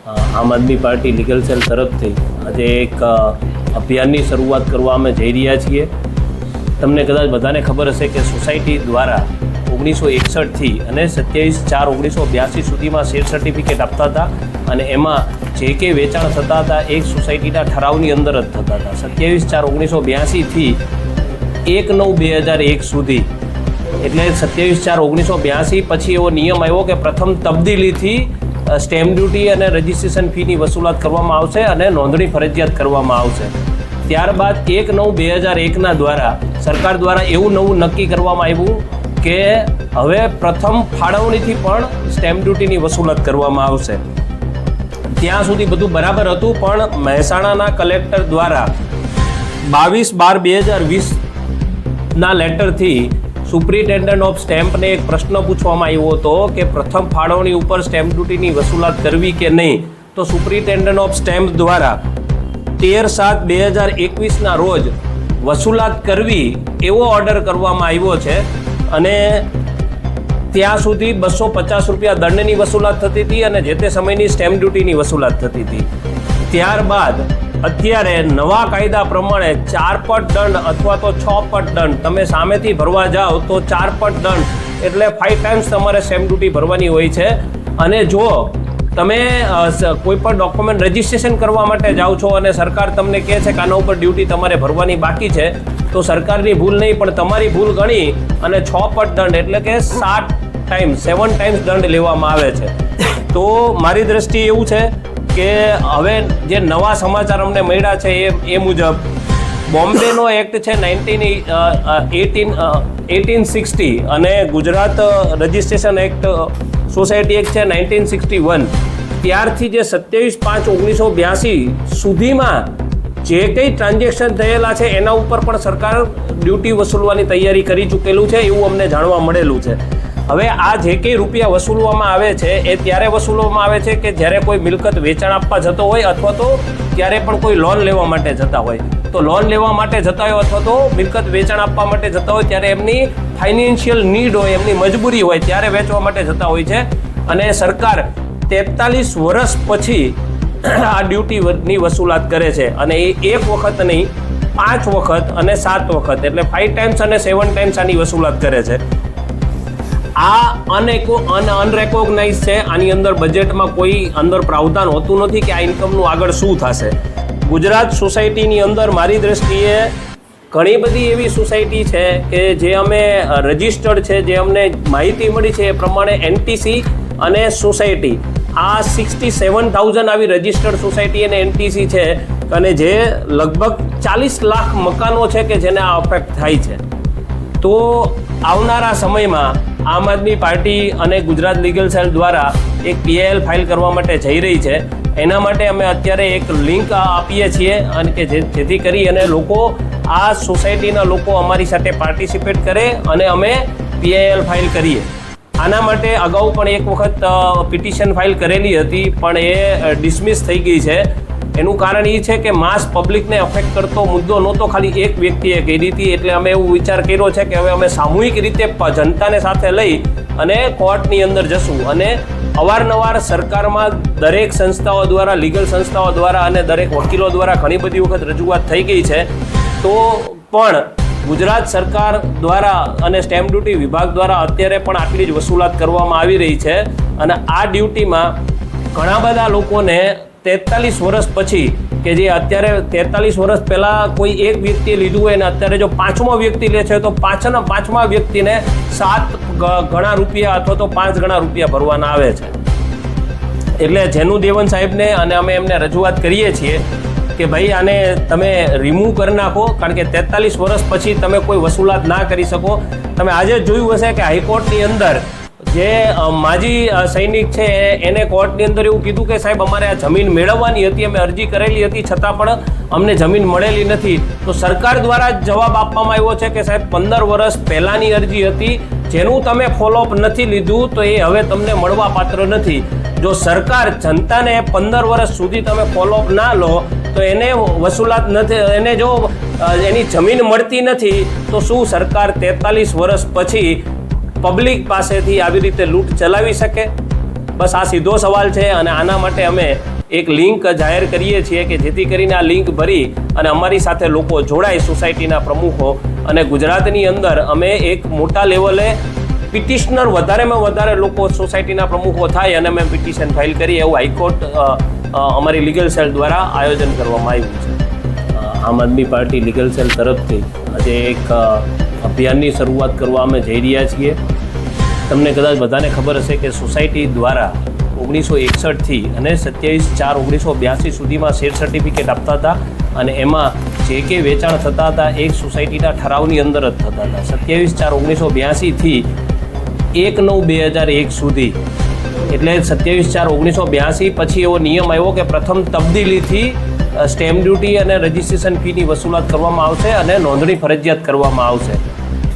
આમ આદમી party legal cell તરફથી આજે એક અભિયાનની શરૂઆત કરવા અમે જઈ રહ્યા છીએ. તમને કદાચ બધાને ખબર હશે કે સોસાયટી દ્વારા 1961થી અને 27/4/1982 સુધીમાં શેર સર્ટિફિકેટ આપતા હતા અને એમાં જે કંઈ વેચાણ થતા હતા એક સોસાયટીના ઠરાવની અંદર જ થતા હતા. 27/4/1982થી 1/9/2001 સુધી, એટલે 27/4/1982 પછી એવો નિયમ આવ્યો કે પ્રથમ તબદીલીથી સ્ટેમ્પ ડ્યુટી અને રજિસ્ટ્રેશન ફીની વસૂલાત કરવામાં આવશે અને નોંધણી ફરજિયાત કરવામાં આવશે. ત્યારબાદ 1/9/2001ના દ્વારા સરકાર દ્વારા એવું નવું નક્કી કરવામાં આવ્યું કે હવે પ્રથમ ફાળવણીથી પણ સ્ટેમ્પ ડ્યુટીની વસૂલાત કરવામાં આવશે. ત્યાં સુધી બધું બરાબર હતું, પણ મહેસાણાના કલેક્ટર દ્વારા 22/12/2020ના લેટરથી સુપ્રિન્ટેન્ડન્ટ ઓફ સ્ટેમ્પને એક પ્રશ્ન પૂછવામાં આવ્યો હતો કે પ્રથમ ફાળવણી ઉપર સ્ટેમ્પ ડ્યુટીની વસૂલાત કરવી કે નહીં. તો સુપ્રિન્ટેન્ડન્ટ ઓફ સ્ટેમ્પ દ્વારા 13/7/2021ના રોજ વસૂલાત કરવી એવો ઓર્ડર કરવામાં આવ્યો છે અને ત્યાં સુધી 250 રૂપિયા દંડની વસૂલાત થતી હતી અને જે તે સમયની સ્ટેમ્પ ડ્યુટીની વસૂલાત થતી હતી. ત્યારબાદ અત્યારે નવા કાયદા પ્રમાણે 4 પટ દંડ અથવા તો 6 પટ દંડ તમે સામેથી ભરવા જાઓ તો 4 પટ દંડ એટલે 5 ટાઈમ્સ તમારે સ્ટેમ્પ ડ્યુટી ભરવાની હોય છે. અને જો તમે કોઈ પણ ડોક્યુમેન્ટ રજિસ્ટ્રેશન કરવા માટે જાઓ છો અને સરકાર તમને કહે છે કે આના ઉપર ડ્યુટી તમારે ભરવાની બાકી છે, તો સરકારની ભૂલ નહીં પણ તમારી ભૂલ ગણી અને 6 પટ દંડ એટલે કે 7 ટાઈમ્સ દંડ લેવામાં આવે છે. તો મારી દ્રષ્ટિએ એવું છે કે હવે જે નવા સમાચાર અમને મળ્યા છે એ મુજબ બોમ્બેનો એક્ટ છે 1860 અને Gujarat registration act society act છે 1961, ત્યારથી જે 27/5/1982 સુધીમાં જે કંઈ ટ્રાન્ઝેક્શન થયેલા છે એના ઉપર પણ સરકાર ડ્યુટી વસૂલવાની તૈયારી કરી ચૂકેલું છે એવું અમને જાણવા મળેલું છે. હવે આ જે કંઈ રૂપિયા વસૂલવામાં આવે છે એ ત્યારે વસૂલવામાં આવે છે કે જ્યારે કોઈ મિલકત વેચાણ આપવા જતો હોય અથવા તો ત્યારે પણ કોઈ લોન લેવા માટે જતા હોય. તો લોન લેવા માટે જતા હોય અથવા તો મિલકત વેચાણ આપવા માટે જતા હોય ત્યારે એમની ફાઇનાન્શિયલ નીડ હોય, એમની મજબૂરી હોય ત્યારે વેચવા માટે જતા હોય છે. અને સરકાર 43 વર્ષ પછી આ ડ્યુટીની વસૂલાત કરે છે અને એ એક વખત નહીં 5 વખત અને 7 વખત એટલે 5 ટાઈમ્સ અને 7 ટાઈમ્સ આની વસૂલાત કરે છે. આ અનરેકોગ્નાઇઝ છે. આની અંદર બજેટમાં કોઈ અંદર પ્રાવધાન હોતું નથી કે આ ઇન્કમનું આગળ શું થશે. ગુજરાત સોસાયટીની અંદર મારી દ્રષ્ટિએ ઘણી બધી એવી સોસાયટી છે કે જે અમે રજિસ્ટર્ડ છે, જે અમને માહિતી મળી છે એ પ્રમાણે એનટીસી અને સોસાયટી આ 67,000 આવી રજિસ્ટર્ડ સોસાયટી અને એનટીસી છે અને જે લગભગ 40 લાખ મકાનો છે કે જેને આ અફેક્ટ થાય છે. તો આવનારા સમયમાં આમ આદમી પાર્ટી અને ગુજરાત લીગલ સેલ દ્વારા એક PIL ફાઇલ કરવા માટે જઈ રહી છે. એના માટે અમે અત્યારે એક લિંક આપીએ છીએ અને કે જેથી કરી અને લોકો આ સોસાયટીના લોકો અમારી સાથે પાર્ટિસિપેટ કરે અને અમે PIL ફાઇલ કરીએ. આના માટે અગાઉ પણ એક વખત પિટિશન ફાઇલ કરેલી હતી પણ એ ડિસમિસ થઈ ગઈ છે. એનું કારણ એ છે કે માસ પબ્લિકને અફેક્ટ કરતો મુદ્દો નહોતો, ખાલી એક વ્યક્તિએ કરી હતી. એટલે અમે એવું વિચાર કર્યો છે કે હવે અમે સામૂહિક રીતે જનતાને સાથે લઈ અને કોર્ટની અંદર જશું. અને અવારનવાર સરકારમાં દરેક સંસ્થાઓ દ્વારા, લીગલ સંસ્થાઓ દ્વારા અને દરેક વકીલો દ્વારા ઘણી બધી વખત રજૂઆત થઈ ગઈ છે. તો પણ ગુજરાત સરકાર દ્વારા અને સ્ટેમ્પ ડ્યુટી વિભાગ દ્વારા અત્યારે પણ આટલી જ વસૂલાત કરવામાં આવી રહી છે. અને આ ડ્યુટીમાં ઘણા બધા લોકોને 43 વર્ષ પછી કે જે અત્યારે 43 વર્ષ પહેલાં કોઈ એક વ્યક્તિએ લીધું હોય અને અત્યારે જો 5મો વ્યક્તિ લે છે તો 5મા વ્યક્તિને 7 ગણા રૂપિયા અથવા તો 5 ગણા રૂપિયા ભરવાના આવે છે. એટલે જેનું દેવન સાહેબને અને અમે એમને રજૂઆત કરીએ છીએ કે ભાઈ આને તમે રિમૂવ કરી નાખો, કારણ કે 43 વર્ષ પછી તમે કોઈ વસૂલાત ના કરી શકો. તમે આજે જોયું હશે કે હાઈકોર્ટની અંદર જે માજી સૈનિક છે એને કોર્ટની અંદર એવું કીધું કે સાહેબ અમારે આ જમીન મેળવવાની હતી, અમે અરજી કરેલી હતી છતાં પણ અમને જમીન મળેલી નથી. તો સરકાર દ્વારા જવાબ આપવામાં આવ્યો છે કે સાહેબ 15 વર્ષ પહેલાંની અરજી હતી, જેનું તમે ફોલોઅપ નથી લીધું તો એ હવે તમને મળવા પાત્ર નથી. જો સરકાર જનતાને 15 વર્ષ સુધી તમે ફોલોઅપ ના લો તો એને વસૂલાત નથી, એને જો એની જમીન મળતી નથી તો શું સરકાર 43 વર્ષ પછી પબ્લિક પાસેથી આવી રીતે લૂંટ ચલાવી શકે? બસ આ સીધો સવાલ છે અને આના માટે અમે એક લિંક જાહેર કરીએ છીએ કે જેથી કરીને આ લિંક ભરી અને અમારી સાથે લોકો જોડાય, સોસાયટીના પ્રમુખો, અને ગુજરાતની અંદર અમે એક મોટા લેવલે પિટિશનર વધારેમાં વધારે લોકો સોસાયટીના પ્રમુખો થાય અને અમે પિટિશન ફાઇલ કરીએ એવું હાઈકોર્ટ અમારી લીગલ સેલ દ્વારા આયોજન કરવામાં આવ્યું છે. આમ આદમી પાર્ટી લીગલ સેલ તરફથી આજે એક અભિયાનની શરૂઆત કરવા અમે જઈ રહ્યા છીએ. તમને કદાચ બધાને ખબર હશે કે સોસાયટી દ્વારા 1961થી અને 27/4/1982 સુધીમાં શેર સર્ટિફિકેટ આપતા હતા અને એમાં જે કે વેચાણ થતા હતા એક સોસાયટીના ઠરાવની અંદર જ થતા હતા. 27/4/1982થી 1/9/2001 સુધી, એટલે 27/4/1982 પછી એવો નિયમ આવ્યો કે પ્રથમ તબદીલીથી સ્ટેમ્પ ડ્યુટી અને રજિસ્ટ્રેશન ફીની વસૂલાત કરવામાં આવશે અને નોંધણી ફરજિયાત કરવામાં આવશે.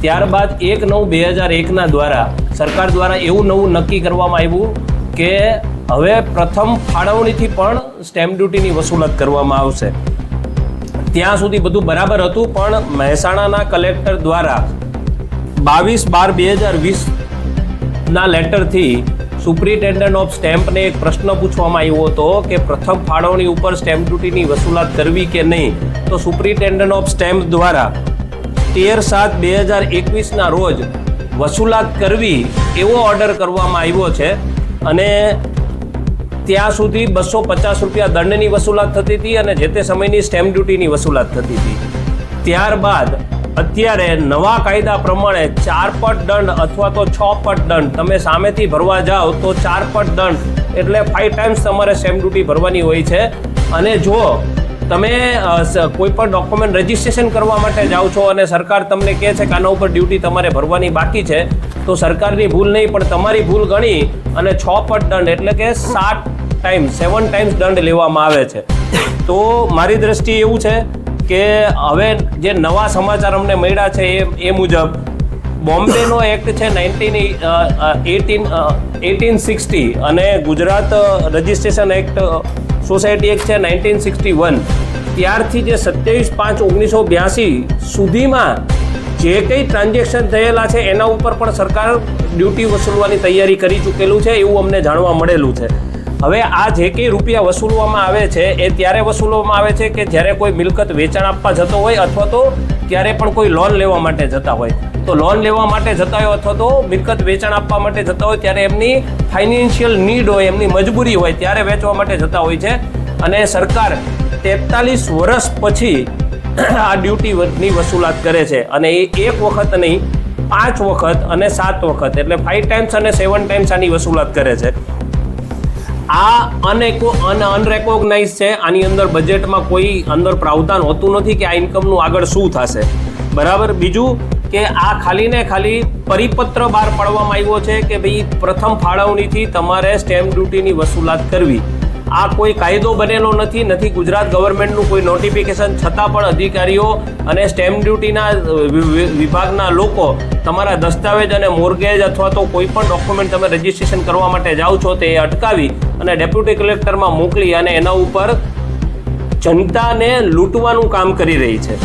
ત્યારબાદ 1/9/2001ના દ્વારા સરકાર દ્વારા એવું નવું નક્કી કરવામાં આવ્યું કે હવે પ્રથમ ફાળવણીથી પણ સ્ટેમ્પ ડ્યુટીની વસૂલાત કરવામાં આવશે. ત્યાં સુધી બધું બરાબર હતું, પણ મહેસાણાના કલેક્ટર દ્વારા 22/12/2020ના લેટરથી સુપ્રિન્ટેન્ડન્ટ ઓફ સ્ટેમ્પને એક પ્રશ્ન પૂછવામાં આવ્યો હતો કે પ્રથમ ફાળવણી ઉપર સ્ટેમ્પ ડ્યુટીની વસૂલાત કરવી કે નહીં. તો સુપ્રિન્ટેન્ડન્ટ ઓફ સ્ટેમ્પ દ્વારા 13/7/2021ના રોજ વસૂલાત કરવી એવો ઓર્ડર કરવામાં આવ્યો છે અને ત્યાં સુધી 250 રૂપિયા દંડની વસૂલાત થતી હતી અને જે તે સમયની સ્ટેમ્પ ડ્યુટીની વસૂલાત થતી હતી. ત્યારબાદ અત્યારે નવા કાયદા પ્રમાણે 4 પટ દંડ અથવા તો 6 પટ દંડ તમે સામેથી ભરવા જાઓ તો 4 પટ દંડ એટલે 5 ટાઈમ્સ તમારે સ્ટેમ્પ ડ્યુટી ભરવાની હોય છે. અને જો તમે કોઈ પણ ડોક્યુમેન્ટ રજિસ્ટ્રેશન કરવા માટે જાઓ છો અને સરકાર તમને કહે છે કે આના ઉપર ડ્યુટી તમારે ભરવાની બાકી છે, તો સરકારની ભૂલ નહીં પણ તમારી ભૂલ ગણી અને 6 પટ દંડ એટલે કે 7 ટાઈમ્સ દંડ લેવામાં આવે છે. તો મારી દ્રષ્ટિએ એવું છે કે હવે જે નવા સમાચાર અમને મળ્યા છે એ મુજબ બોમ્બેનો એક્ટ છે 1860 અને Gujarat registration act society act છે 1961, ત્યારથી જે 27/5/1982 સુધીમાં જે કંઈ ટ્રાન્ઝેક્શન થયેલા છે એના ઉપર પણ સરકાર ડ્યુટી વસૂલવાની તૈયારી કરી ચૂકેલું છે એવું અમને જાણવા મળેલું છે. હવે આ જે કંઈ રૂપિયા વસૂલવામાં આવે છે એ ત્યારે વસૂલવામાં આવે છે કે જ્યારે કોઈ મિલકત વેચાણ આપવા જતો હોય અથવા તો ત્યારે પણ કોઈ લોન લેવા માટે જતા હોય. તો લોન લેવા માટે જતા હોય અથવા તો મિલકત વેચાણ આપવા માટે જતા હોય ત્યારે એમની ફાઇનાન્શિયલ નીડ હોય, એમની મજબૂરી હોય ત્યારે વેચવા માટે જતા હોય છે. અને સરકાર 43 વર્ષ પછી આ ડ્યુટીની વસૂલાત કરે છે અને એ એક વખત નહીં 5 વખત અને 7 વખત એટલે 5 ટાઈમ્સ અને 7 ટાઈમ્સ આની વસૂલાત કરે છે. આ અનરેકોગ્નાઇઝ છે. આની અંદર બજેટમાં કોઈ અંદર પ્રાવધાન હોતું નથી કે આ ઇન્કમનું આગળ શું થશે. બરાબર. બીજું કે આ ખાલી ને ખાલી પરિપત્ર બહાર પાડવામાં આવ્યો છે કે ભાઈ પ્રથમ ફાળવણીથી તમારે સ્ટેમ્પ ડ્યુટીની વસૂલાત કરવી. આ કોઈ કાયદો બનેલો નથી ગુજરાત ગવર્મેન્ટનું કોઈ નોટિફિકેશન, છતાં પણ અધિકારીઓ અને સ્ટેમ્પ ડ્યુટીના વિભાગના લોકો તમારા દસ્તાવેજ અને મોર્ગેજ અથવા તો કોઈ પણ ડોક્યુમેન્ટ તમે રજિસ્ટ્રેશન કરવા માટે જાઓ છો તે અટકાવી અને ડેપ્યુટી કલેક્ટરમાં મોકલી અને એના ઉપર જનતાને લૂંટવાનું કામ કરી રહી છે.